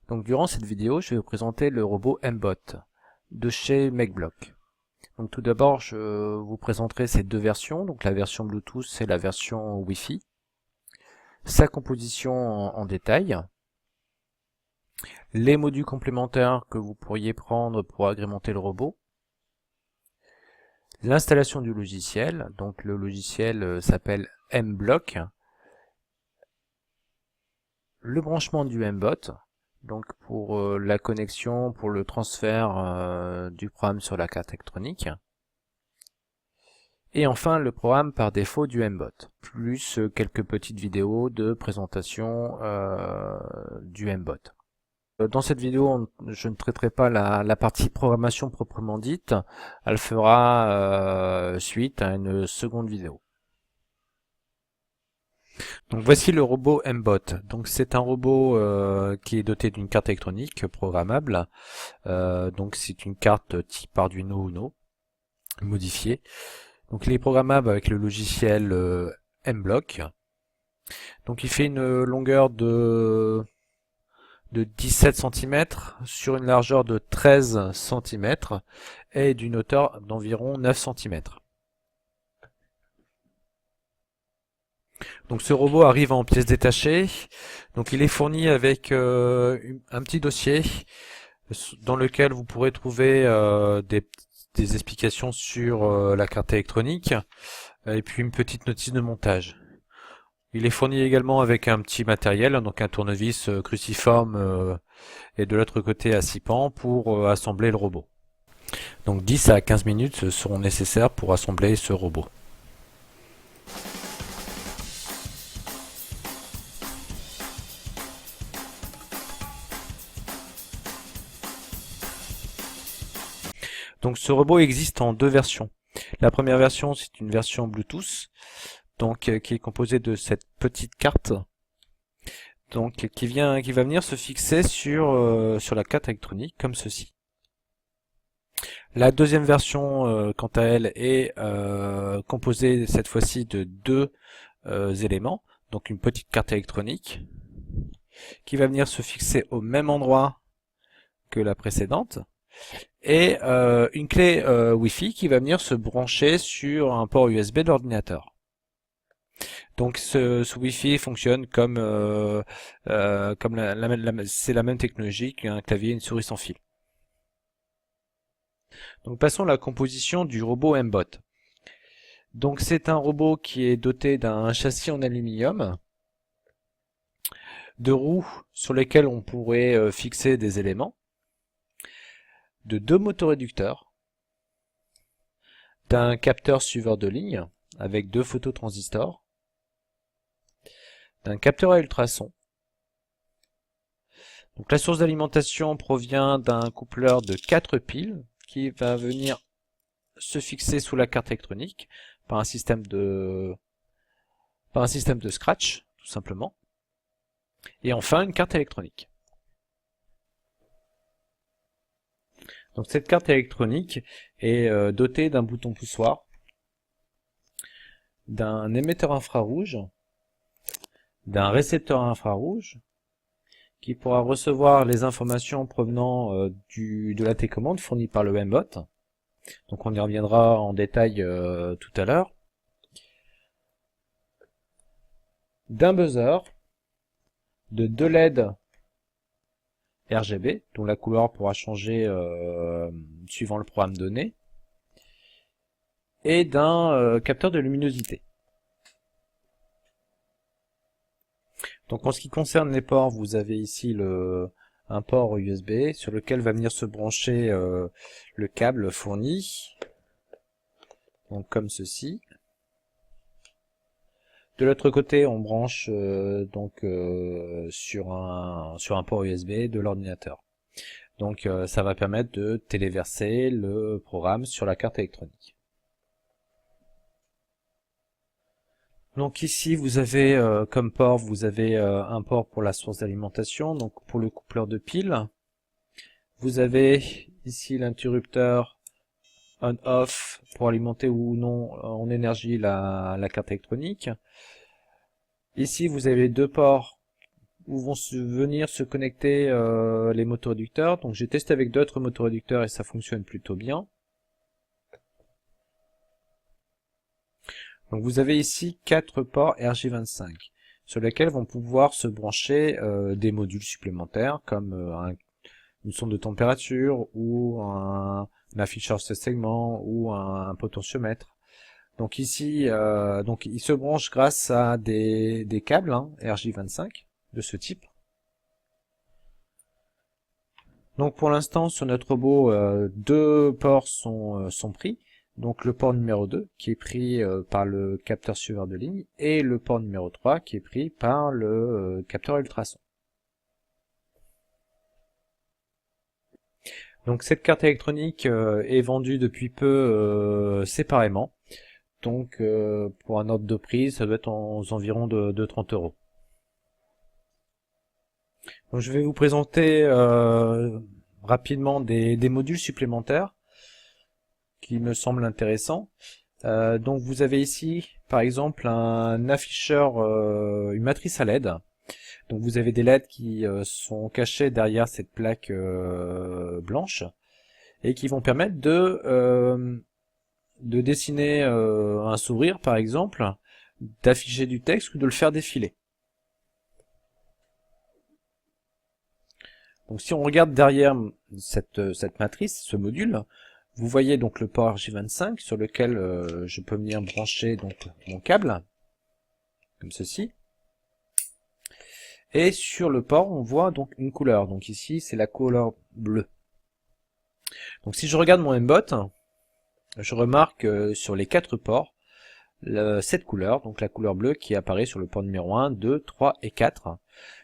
Donc durant cette vidéo, je vais vous présenter le robot Mbot de chez MakeBlock. Donc tout d'abord, je vous présenterai ces deux versions, donc la version Bluetooth et la version Wi-Fi, sa composition en détail, les modules complémentaires que vous pourriez prendre pour agrémenter le robot, l'installation du logiciel, donc le logiciel s'appelle Mblock, le branchement du Mbot, donc pour la connexion, pour le transfert du programme sur la carte électronique, et enfin le programme par défaut du Mbot, plus quelques petites vidéos de présentation du Mbot. Dans cette vidéo, je ne traiterai pas la partie programmation proprement dite, elle fera suite à une seconde vidéo. Donc voici le robot Mbot. Donc c'est un robot qui est doté d'une carte électronique programmable. Donc c'est une carte type Arduino Uno modifiée. Donc il est programmable avec le logiciel Mblock. Donc il fait une longueur de 17 cm sur une largeur de 13 cm et d'une hauteur d'environ 9 cm. Donc ce robot arrive en pièces détachées. Donc il est fourni avec un petit dossier dans lequel vous pourrez trouver des explications sur la carte électronique et puis une petite notice de montage. Il est fourni également avec un petit matériel, donc un tournevis cruciforme et de l'autre côté à 6 pans pour assembler le robot. Donc 10 à 15 minutes seront nécessaires pour assembler ce robot. Donc ce robot existe en deux versions. La première version, c'est une version Bluetooth, donc qui est composée de cette petite carte, donc qui va venir se fixer sur la carte électronique comme ceci. La deuxième version, quant à elle, est composée cette fois-ci de deux éléments, donc une petite carte électronique qui va venir se fixer au même endroit que la précédente, et une clé Wi-Fi qui va venir se brancher sur un port USB de l'ordinateur. Donc ce Wi-Fi fonctionne comme c'est la même technologie qu'un clavier et une souris sans fil. Donc passons à la composition du robot Mbot. Donc c'est un robot qui est doté d'un châssis en aluminium, de roues sur lesquelles on pourrait fixer des éléments, de deux motoréducteurs, d'un capteur suiveur de ligne avec deux phototransistors, d'un capteur à ultrasons. Donc la source d'alimentation provient d'un coupleur de 4 piles qui va venir se fixer sous la carte électronique par un système de scratch tout simplement. Et enfin une carte électronique. Donc cette carte électronique est dotée d'un bouton poussoir, d'un émetteur infrarouge, d'un récepteur infrarouge qui pourra recevoir les informations provenant de la télécommande fournie par le Mbot. Donc on y reviendra en détail tout à l'heure. D'un buzzer, de deux LED RGB, dont la couleur pourra changer suivant le programme donné, et d'un capteur de luminosité. Donc en ce qui concerne les ports, vous avez ici un port USB sur lequel va venir se brancher le câble fourni, donc comme ceci. De l'autre côté, on branche sur un port USB de l'ordinateur. Donc ça va permettre de téléverser le programme sur la carte électronique. Donc ici vous avez comme port, vous avez un port pour la source d'alimentation, donc pour le coupleur de piles. Vous avez ici l'interrupteur on-off pour alimenter ou non en énergie la carte électronique. Ici vous avez deux ports où vont venir se connecter les motoréducteurs. Donc j'ai testé avec d'autres motoréducteurs et ça fonctionne plutôt bien. Donc vous avez ici 4 ports RJ25 sur lesquels vont pouvoir se brancher des modules supplémentaires comme une sonde de température ou un afficheur de segment ou un potentiomètre. Donc ici, il se branche grâce à des câbles RJ25 de ce type. Donc pour l'instant sur notre robot, deux ports sont pris. Donc le port numéro 2 qui est pris par le capteur suiveur de ligne et le port numéro 3 qui est pris par le capteur ultrason. Donc cette carte électronique est vendue depuis peu séparément. Donc pour un ordre de prix, ça doit être aux environs de 30 euros. Donc je vais vous présenter rapidement des modules supplémentaires qui me semblent intéressants. Donc vous avez ici par exemple un afficheur, une matrice à LED. Donc vous avez des LED qui sont cachés derrière cette plaque blanche et qui vont permettre de dessiner un sourire par exemple, d'afficher du texte ou de le faire défiler. Donc si on regarde derrière cette matrice, ce module, vous voyez donc le port RJ25 sur lequel je peux venir brancher donc mon câble, comme ceci. Et sur le port, on voit donc une couleur. Donc ici, c'est la couleur bleue. Donc si je regarde mon M-Bot, je remarque sur les 4 ports, cette couleur, donc la couleur bleue qui apparaît sur le port numéro 1, 2, 3 et 4.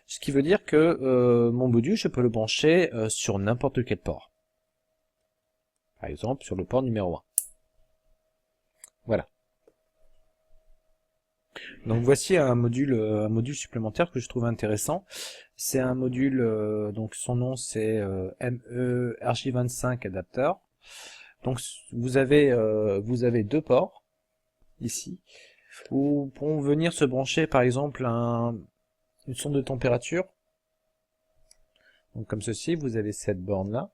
Ce qui veut dire que mon module, je peux le brancher sur n'importe quel port. Par exemple, sur le port numéro 1. Voilà. Donc voici un module supplémentaire que je trouve intéressant. C'est un module, donc son nom c'est ME RJ25 Adapter. Donc vous avez deux ports ici où pourront venir se brancher par exemple une sonde de température. Donc comme ceci, vous avez cette borne là.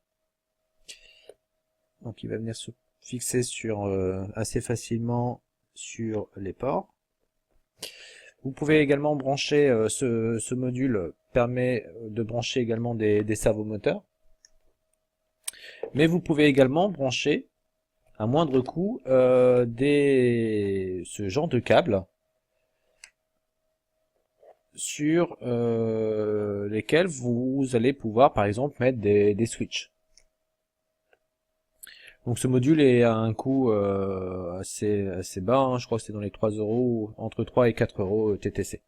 Donc il va venir se fixer sur assez facilement sur les ports. Vous pouvez également brancher, ce module permet de brancher également des servomoteurs. Mais vous pouvez également brancher, à moindre coût, ce genre de câble sur lesquels vous allez pouvoir par exemple mettre des switches. Donc ce module est à un coût assez bas, hein. Je crois que c'est dans les 3 euros, entre 3 et 4 euros TTC.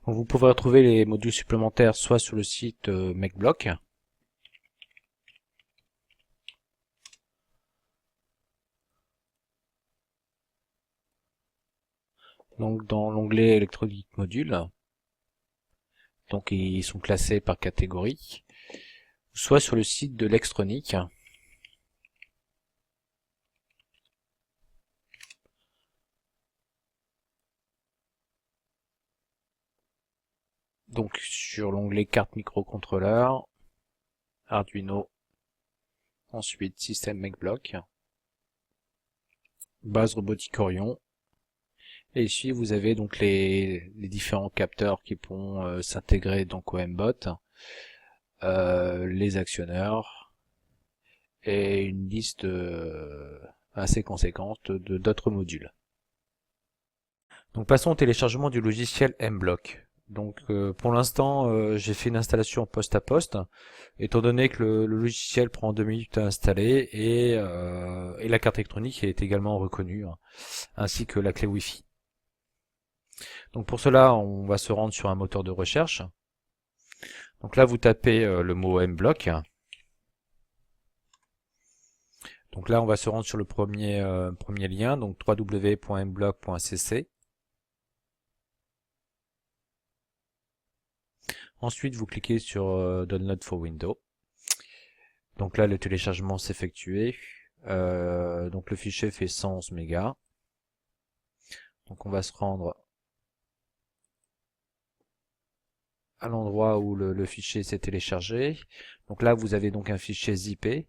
Donc vous pouvez retrouver les modules supplémentaires soit sur le site MakeBlock, donc dans l'onglet électronique module, donc ils sont classés par catégorie, soit sur le site de Lextronic. Donc sur l'onglet carte microcontrôleur, Arduino, ensuite système MakeBlock, base robotique Orion, et ici vous avez donc les différents capteurs qui pourront s'intégrer donc au M-Bot, les actionneurs et une liste assez conséquente de d'autres modules. Donc passons au téléchargement du logiciel M-Block. Donc pour l'instant j'ai fait une installation poste à poste, étant donné que le logiciel prend 2 minutes à installer et la carte électronique est également reconnue, hein, ainsi que la clé Wi-Fi. Donc pour cela on va se rendre sur un moteur de recherche. Donc là vous tapez le mot M-Block. Donc là on va se rendre sur le premier lien, donc www.mblock.cc. Ensuite, vous cliquez sur Download for Windows. Donc là, le téléchargement s'est effectué. Donc le fichier fait 111 mégas. Donc on va se rendre à l'endroit où le fichier s'est téléchargé. Donc là, vous avez donc un fichier zippé.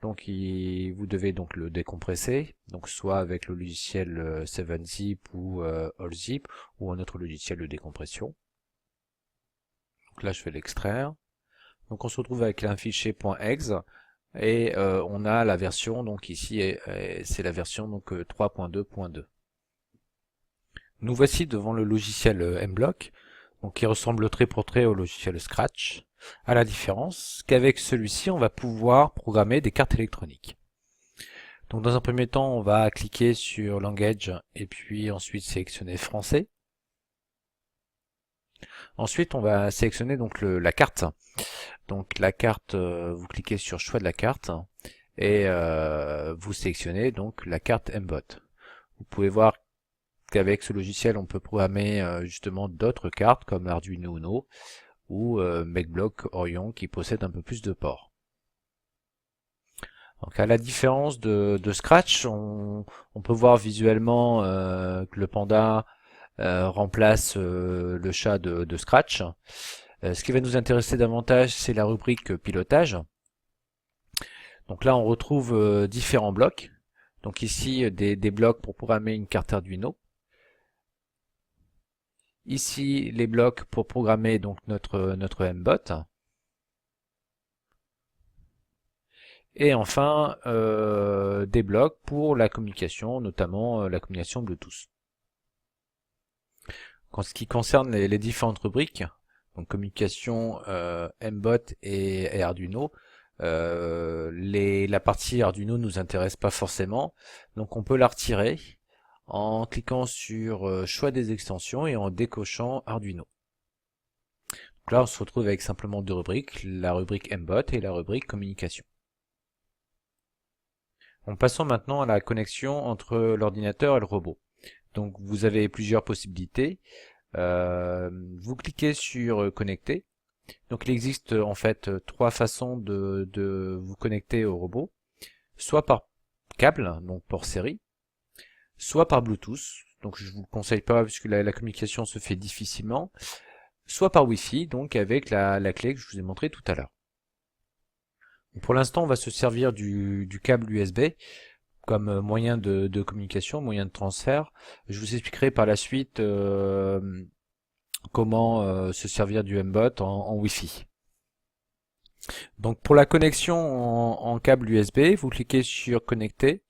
Donc vous devez donc le décompresser, donc soit avec le logiciel 7zip ou AllZip ou un autre logiciel de décompression. Donc là je vais l'extraire. Donc on se retrouve avec un fichier .exe et on a la version, donc ici c'est la version donc 3.2.2. Nous voici devant le logiciel Mblock, donc qui ressemble trait pour trait au logiciel Scratch, à la différence qu'avec celui-ci on va pouvoir programmer des cartes électroniques. Donc dans un premier temps on va cliquer sur Language et puis ensuite sélectionner Français. Ensuite on va sélectionner donc la carte. Donc la carte, vous cliquez sur Choix de la carte et vous sélectionnez donc la carte Mbot. Vous pouvez voir qu'avec ce logiciel on peut programmer justement d'autres cartes comme l'Arduino Uno ou MakeBlock Orion qui possède un peu plus de ports. Donc à la différence de Scratch, on peut voir visuellement que le panda remplace le chat de Scratch. Ce qui va nous intéresser davantage, c'est la rubrique pilotage. Donc là, on retrouve différents blocs. Donc ici, des blocs pour programmer une carte Arduino. Ici, les blocs pour programmer donc notre Mbot. Et enfin, des blocs pour la communication, notamment la communication Bluetooth. En ce qui concerne les différentes rubriques, donc communication, Mbot et Arduino, la partie Arduino nous intéresse pas forcément, donc on peut la retirer en cliquant sur choix des extensions et en décochant Arduino. Donc là on se retrouve avec simplement deux rubriques, la rubrique Mbot et la rubrique communication. En passant maintenant à la connexion entre l'ordinateur et le robot. Donc vous avez plusieurs possibilités. Vous cliquez sur connecter. Donc il existe en fait trois façons de vous connecter au robot. Soit par câble, donc port série, soit par Bluetooth, donc je vous le conseille pas puisque la communication se fait difficilement, soit par Wi-Fi, donc avec la clé que je vous ai montré tout à l'heure. Pour l'instant, on va se servir du câble USB comme moyen de communication, moyen de transfert. Je vous expliquerai par la suite comment se servir du Mbot en Wi-Fi. Donc pour la connexion en câble USB, vous cliquez sur connecter.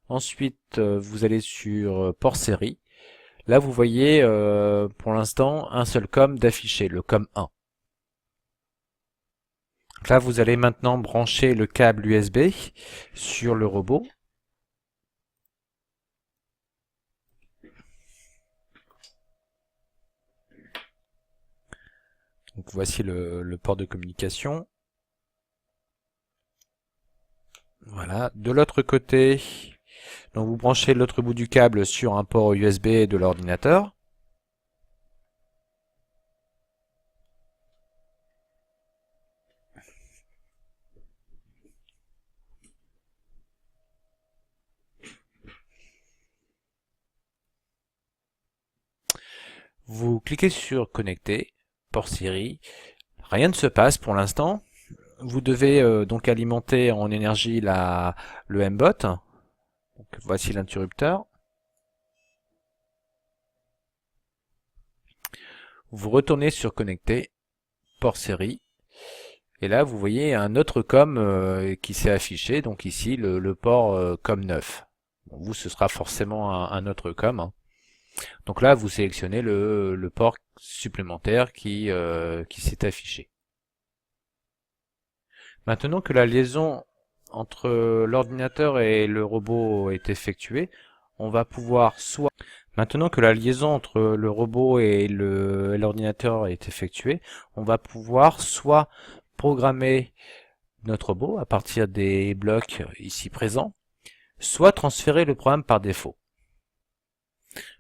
Ensuite, vous allez sur port série. Là, vous voyez pour l'instant un seul COM d'affiché, le COM 1. Donc là, vous allez maintenant brancher le câble USB sur le robot. Donc voici le port de communication. Voilà. De l'autre côté, donc vous branchez l'autre bout du câble sur un port USB de l'ordinateur. Vous cliquez sur connecter, port série. Rien ne se passe pour l'instant. Vous devez donc alimenter en énergie le Mbot. Donc, voici l'interrupteur. Vous retournez sur connecter, port série. Et là, vous voyez un autre COM qui s'est affiché. Donc ici, le port COM 9. Bon, vous, ce sera forcément un autre COM. Hein. Donc là, vous sélectionnez le port supplémentaire qui s'est affiché. Maintenant que la liaison entre l'ordinateur et le robot est effectuée, on va pouvoir soit... Maintenant que la liaison entre le robot et l'ordinateur est effectuée, on va pouvoir soit programmer notre robot à partir des blocs ici présents, soit transférer le programme par défaut.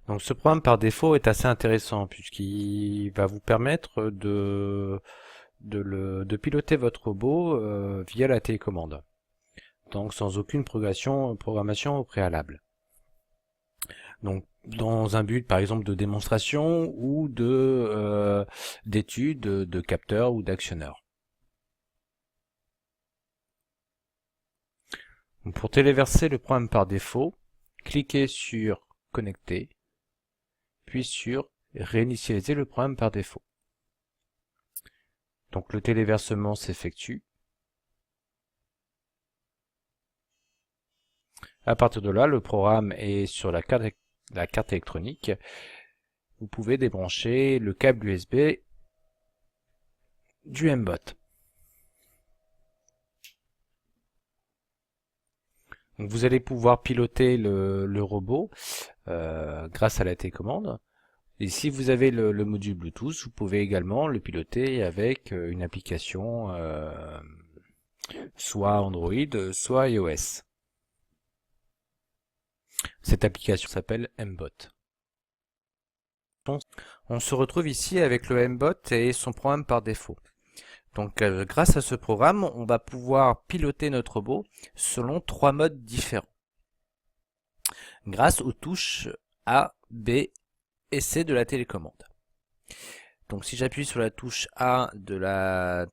Donc ce programme par défaut est assez intéressant puisqu'il va vous permettre de piloter votre robot via la télécommande. Donc sans aucune programmation au préalable. Donc dans un but par exemple de démonstration ou de d'étude de capteurs ou d'actionneurs. Pour téléverser le programme par défaut, cliquez sur Connecter, puis sur Réinitialiser le programme par défaut. Donc le téléversement s'effectue. À partir de là, le programme est sur la carte électronique. Vous pouvez débrancher le câble USB du M-Bot. Donc vous allez pouvoir piloter le robot grâce à la télécommande. Et si vous avez le module Bluetooth, vous pouvez également le piloter avec une application soit Android, soit iOS. Cette application s'appelle M-Bot. On se retrouve ici avec le M-Bot et son programme par défaut. Donc grâce à ce programme, on va pouvoir piloter notre robot selon 3 modes différents. Grâce aux touches A, B et C de la télécommande. Donc si j'appuie sur la touche A de la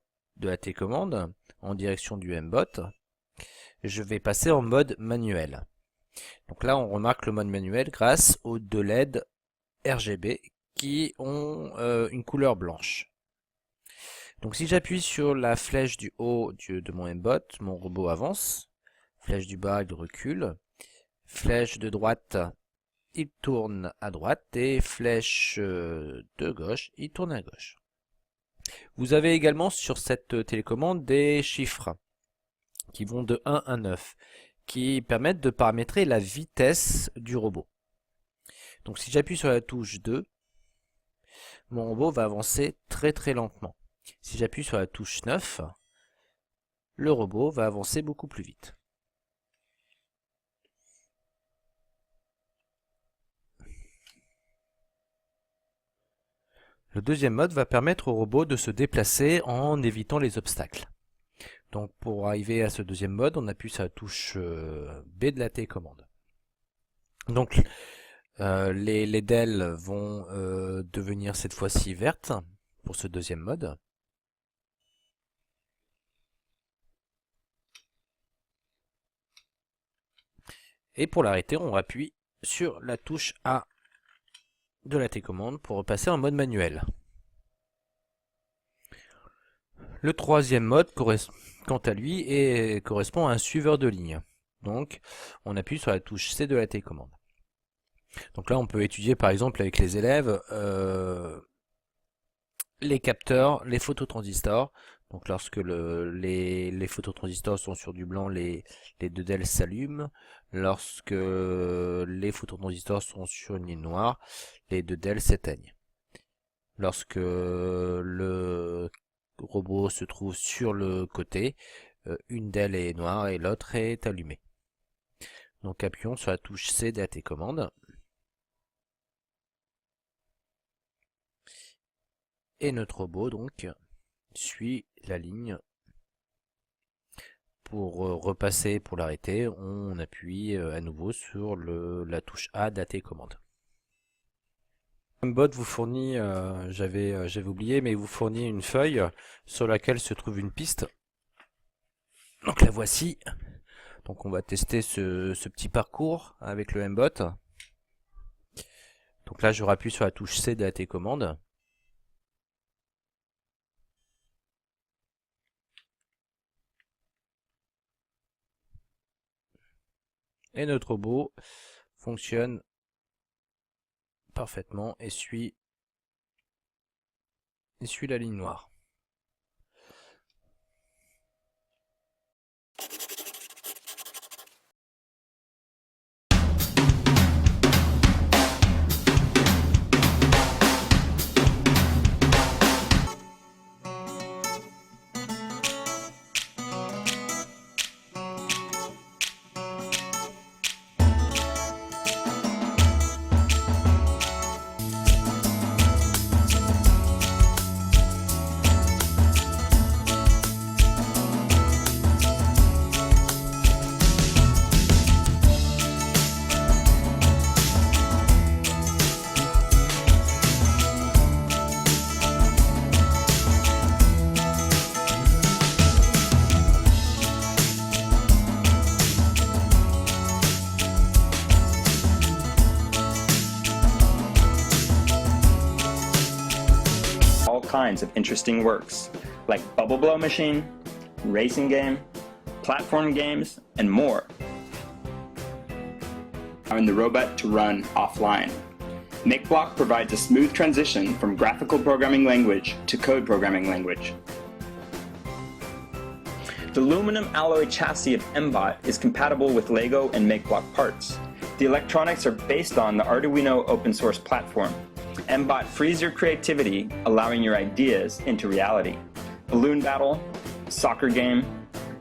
télécommande en direction du M-Bot, je vais passer en mode manuel. Donc là on remarque le mode manuel grâce aux 2 LED RGB qui ont une couleur blanche. Donc si j'appuie sur la flèche du haut de mon M-Bot, mon robot avance. Flèche du bas, il recule. Flèche de droite, il tourne à droite. Et flèche de gauche, il tourne à gauche. Vous avez également sur cette télécommande des chiffres qui vont de 1 à 9, qui permettent de paramétrer la vitesse du robot. Donc si j'appuie sur la touche 2, mon robot va avancer très lentement. Si j'appuie sur la touche 9, le robot va avancer beaucoup plus vite. Le deuxième mode va permettre au robot de se déplacer en évitant les obstacles. Donc pour arriver à ce deuxième mode, on appuie sur la touche B de la télécommande. Donc les DEL vont devenir cette fois-ci vertes pour ce deuxième mode. Et pour l'arrêter, on appuie sur la touche A de la télécommande pour repasser en mode manuel. Le troisième mode, quant à lui, correspond à un suiveur de ligne. Donc, on appuie sur la touche C de la télécommande. Donc là, on peut étudier par exemple avec les élèves les capteurs, les phototransistors. Donc lorsque les phototransistors sont sur du blanc, les 2 DEL s'allument. Lorsque les phototransistors sont sur une ligne noire, les 2 DEL s'éteignent. Lorsque le robot se trouve sur le côté, une DEL est noire et l'autre est allumée. Donc appuyons sur la touche C de la télécommande. Et notre robot donc suit la ligne. Pour repasser, pour l'arrêter, on appuie à nouveau sur la touche A de la télécommande. M-Bot vous fournit, j'avais oublié, mais il vous fournit une feuille sur laquelle se trouve une piste. Donc la voici. Donc on va tester ce petit parcours avec le M-Bot. Donc là je rappuie sur la touche C de la télécommande. Et notre robot fonctionne parfaitement et suit la ligne noire. kinds of interesting works, like Bubble Blow Machine, Racing Game, Platform Games, and more. Allowing the robot to run offline. MakeBlock provides a smooth transition from graphical programming language to code programming language. The aluminum alloy chassis of MBOT is compatible with LEGO and MakeBlock parts. The electronics are based on the Arduino open source platform. MBOT frees your creativity, allowing your ideas into reality. Balloon battle, soccer game.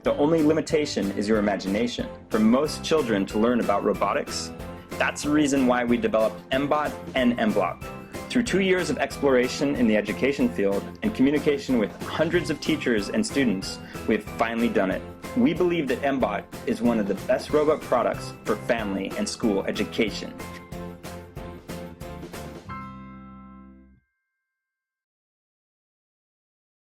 The only limitation is your imagination. For most children to learn about robotics, that's the reason why we developed MBOT and MBlock. Through 2 years of exploration in the education field and communication with hundreds of teachers and students, we have finally done it. We believe that MBOT is one of the best robot products for family and school education.